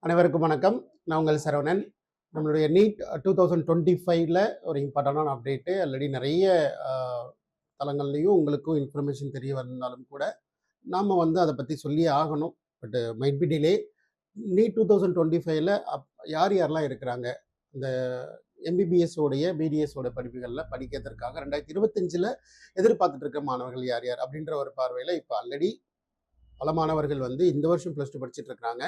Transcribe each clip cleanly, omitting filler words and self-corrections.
அனைவருக்கும் வணக்கம். நான் உங்கள் சரவணன். நம்மளுடைய நீட் 2025ல ஒரு இம்பார்ட்டன்டான அப்டேட்டு. ஆல்ரெடி நிறைய அ தளங்கள்லயும் உங்களுக்கும் இன்ஃபர்மேஷன் தெரிய வந்தாலும் கூட, நாம வந்து அத பத்தி சொல்லியே ஆகணும். But might be delay. NEET 2025ல யார் யாரெல்லாம் இருக்கிறாங்க? இந்த எம்பிபிஎஸ் உடைய, பிடிஎஸ் ஓட படிப்புகள்ல படிக்கிறதற்காக 2025ல எதிர்பார்த்துட்டு இருக்க மாணவர்கள் யார் யார்? அப்படின்ற ஒரு பார்வையில இப்ப ஆல்ரெடி பல மாணவர்கள் வந்து இந்த வருஷம் +2 படிச்சுட்டு இருக்காங்க.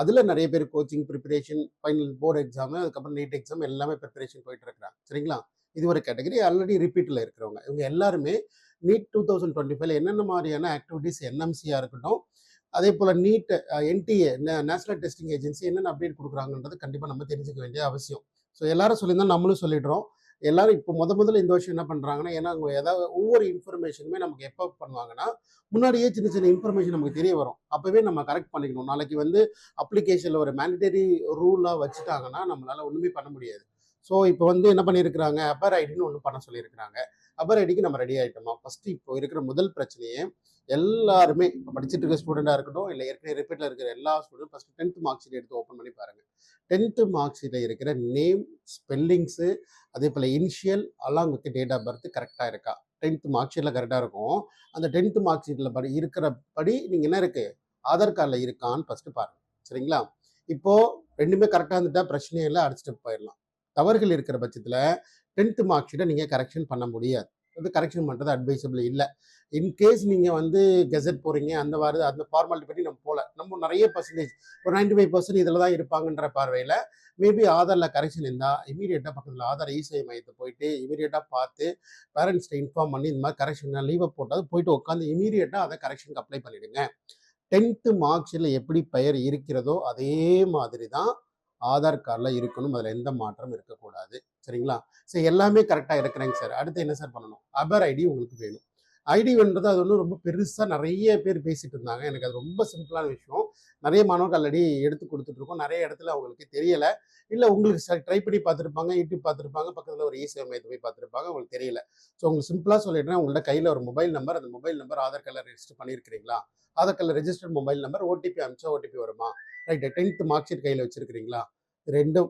அதுல நிறைய பேர் coaching preparation, final board exam, அதுக்கப்புறம் நீட் எக்ஸாம் எல்லாமே ப்ரிப்பரேஷன் போயிட்டு இருக்கிறாங்க. சரிங்களா? இது ஒரு கேட்டகரி. ஆல்ரெடி ரிப்பீட்ல இருக்கிறவங்க. இவங்க எல்லாருமே நீட் 2025ல என்னென்ன மாதிரியான ஆக்டிவிட்டீஸ் என்எம்சியா இருக்கட்டும், அதே போல NEET NTA national testing agency என்னென்ன அப்டேட் கொடுக்குறாங்கன்றது கண்டிப்பா நம்ம தெரிஞ்சுக்க வேண்டிய அவசியம். ஸோ எல்லாரும் சொல்லியிருந்தா நம்மளும் சொல்லிடுறோம். எல்லாரும் இப்போ முதல்ல இந்த வருஷம் என்ன பண்றாங்கன்னா, ஏன்னா அவங்க ஏதாவது ஒவ்வொரு இன்ஃபர்மேஷனுமே நமக்கு எப்போ பண்ணுவாங்கன்னா, முன்னாடியே சின்ன சின்ன இன்ஃபர்மேஷன் நமக்கு தெரிய வரும். அப்பவே நம்ம கரெக்ட் பண்ணிக்கணும். நாளைக்கு வந்து அப்ளிகேஷன்ல ஒரு மேண்டேட்டரி ரூலா வச்சுட்டாங்கன்னா, நம்மளால ஒண்ணுமே பண்ண முடியாது. ஸோ இப்போ வந்து என்ன பண்ணியிருக்கிறாங்க, அப்பர் ஐடின்னு ஒன்று பண்ண சொல்லியிருக்கிறாங்க. அப்பர் ஐடிக்கு நம்ம ரெடி ஆயிட்டோமா? ஃபர்ஸ்ட் இப்போ இருக்கிற முதல் பிரச்சனையே எல்லாருமே இப்போ படிச்சுட்டு இருக்க ஸ்டூடெண்டா இருக்கட்டும், இல்லை ஏற்கனவே ரிப்பீட்ல இருக்கிற எல்லா student first 10th mark sheet எடுத்து ஓப்பன் பண்ணி பாருங்க. 10th மார்க் ஷீட்ல இருக்கிற நேம், ஸ்பெல்லிங்ஸு, அதே போல் initial along with date of birth கரெக்டாக இருக்கா? 10th மார்க் ஷீட்டில் கரெக்டாக இருக்கும். அந்த 10th மார்க் ஷீட்டில் இருக்கிறபடி நீங்கள் என்ன இருக்குது, ஆதார் கார்டில் இருக்கான்னு ஃபஸ்ட்டு பாருங்கள். சரிங்களா? இப்போது ரெண்டுமே கரெக்டாக இருந்துட்டா பிரச்சனையே இல்லை, அடிச்சுட்டு போயிடலாம். தவறுகள் இருக்கிற பட்சத்தில் 10th மார்க் ஷீட்டை நீங்கள் கரெக்ஷன் பண்ண முடியாது. அது கரெக்ஷன் பண்ணுறது அட்வைசபிள் இல்லை. இன்கேஸ் நீங்கள் வந்து கெசட் போகிறீங்க, அந்த ஃபார்மாலிட்டி பற்றி நம்ம போகல, நம்ம நிறைய பர்சன்டேஜ் ஒரு 95% இதில் தான் இருப்பாங்கன்ற பார்வையில் மேபி ஆதாரில் கரெக்ஷன் இருந்தால் இமீடியட்டாக பக்கத்தில் ஆதார் இசேவை மையத்தை போயிட்டு இமீடியட்டாக பார்த்து பேரண்ட்ஸ்ட்டை இன்ஃபார்ம் பண்ணி இந்த மாதிரி கரெக்ஷன் லீவை போட்டால் போயிட்டு உட்காந்து இமீடியட்டாக அதை கரெக்ஷனுக்கு அப்ளை பண்ணிவிடுங்க. 10th மார்க் ஷீட்டில் எப்படி பெயர் இருக்கிறதோ அதே மாதிரி தான் ஆதார் கார்டில் இருக்கணும். அதில் எந்த மாற்றம் இருக்கக்கூடாது. சரிங்களா? சரி, எல்லாமே கரெக்டாக இருக்கிறேங்க சார். அடுத்து என்ன சார் பண்ணணும்? அப்பர் ஐடி உங்களுக்கு வேணும். ஐடின்றது அது ஒன்றும் ரொம்ப பெருசாக நிறைய பேர் பேசிட்டு இருந்தாங்க. எனக்கு அது ரொம்ப சிம்பிளான விஷயம். நிறைய மாணவர்கள் ஆல்ரெடி எடுத்து கொடுத்துட்ருக்கோம். நிறைய இடத்துல அவங்களுக்கு தெரியலை. இல்லை உங்களுக்கு ட்ரை பண்ணி பார்த்துருப்பாங்க, யூடியூப் பார்த்துருப்பாங்க, பக்கத்தில் ஒரு இசேவை மையத்தை போய் பார்த்துருப்பாங்க, உங்களுக்கு தெரியல. ஸோ உங்களுக்கு சிம்பிளாக சொல்லிடுறேன். உங்கள்ட்ட கையில் ஒரு மொபைல் நம்பர், அந்த மொபைல் நம்பர் ஆதார் கார்டில் ரெஜிஸ்டர் பண்ணியிருக்கிறீங்களா? ஆதார் கார்டில் ரெஜிஸ்டர்ட் மொபைல் நம்பர், ஓடிபி அனுப்பிச்சா ஓடிபி வருமா? ரைட்டு. 10th மார்க் ஷீட் கையில் வச்சிருக்கிறீங்களா? ரெண்டும்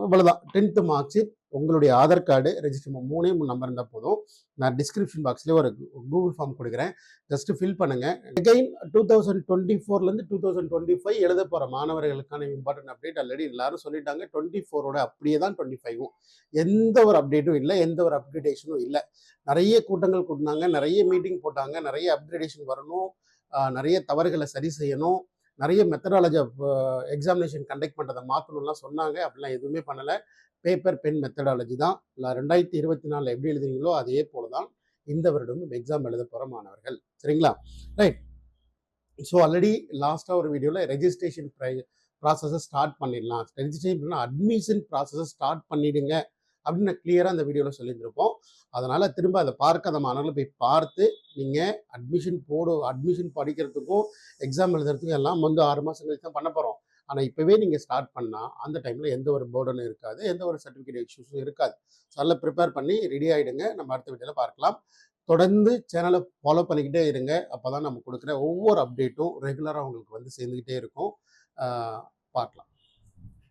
இவ்வளோதான். 10th மார்க் ஷீட், உங்களுடைய ஆதார் கார்டு, ரெஜிஸ்டர் 3 நம்பர் இருந்தால் போதும். நான் டிஸ்கிரிப்ஷன் பாக்ஸ்லேயே ஒரு கூகுள் ஃபார்ம் கொடுக்குறேன். ஜஸ்ட் ஃபில் பண்ணுங்க. அகைன் 2024லேருந்து 2025 எழுத போகிற மாணவர்களுக்கான இம்பார்ட்டன்ட் அப்டேட் ஆல்ரெடி எல்லாரும் சொல்லிட்டாங்க. 24ஓட அப்படியே தான் 25ம். எந்த ஒரு அப்டேட்டும் இல்லை, எந்த ஒரு அப்கிரேடேஷனும் இல்லை. நிறைய கூட்டங்கள் கூட்டினாங்க, நிறைய மீட்டிங் போட்டாங்க, நிறைய அப்கிரேடேஷன் வரணும், நிறைய தவறுகளை சரி செய்யணும், நிறைய மெத்தடாலஜி ஆஃப் எக்ஸாமினேஷன் கண்டக்ட் பண்ணுறதை மாற்றணும்லாம் சொன்னாங்க. அப்படிலாம் எதுவுமே பண்ணலை. பேப்பர் பென் மெத்தடாலஜி தான் 2024 எப்படி எழுதுறீங்களோ அதே போல தான் இந்த வருடமும் எக்ஸாம் எழுத போகிற மாணவர்கள். சரிங்களா? ரைட். ஸோ ஆல்ரெடி லாஸ்ட்டாக ஒரு வீடியோவில் ரெஜிஸ்ட்ரேஷன் ப்ராசஸை ஸ்டார்ட் பண்ணிடலாம், ரெஜிஸ்ட்ரேஷன் பண்ணால் அட்மிஷன் ப்ராசஸை ஸ்டார்ட் பண்ணிவிடுங்க அப்படின்னு நான் கிளியராக அந்த வீடியோவில் சொல்லியிருந்திருப்போம். அதனால் திரும்ப அதை அந்த மாணவர்களை போய் பார்த்து நீங்கள் அட்மிஷன் படிக்கிறதுக்கும் எக்ஸாம் எழுதுறதுக்கும் எல்லாம் வந்து 6 மாதம் கழிச்சு தான் பண்ண போகிறோம். ஆனால் இப்போவே நீங்கள் ஸ்டார்ட் பண்ணால் அந்த டைமில் எந்த ஒரு போர்டனும் இருக்காது, எந்த ஒரு சர்டிஃபிகேட் இஷ்யூஸும் இருக்காது. ஸோ அதில் ப்ரிப்பேர் பண்ணி ரெடி ஆகிடுங்க. நம்ம அடுத்த வீடியோவில் பார்க்கலாம். தொடர்ந்து சேனலை ஃபாலோ பண்ணிக்கிட்டே இருங்க. அப்போ தான் நம்ம கொடுக்குற ஒவ்வொரு அப்டேட்டும் ரெகுலராக உங்களுக்கு வந்து சேர்ந்துக்கிட்டே இருக்கும். பார்க்கலாம்.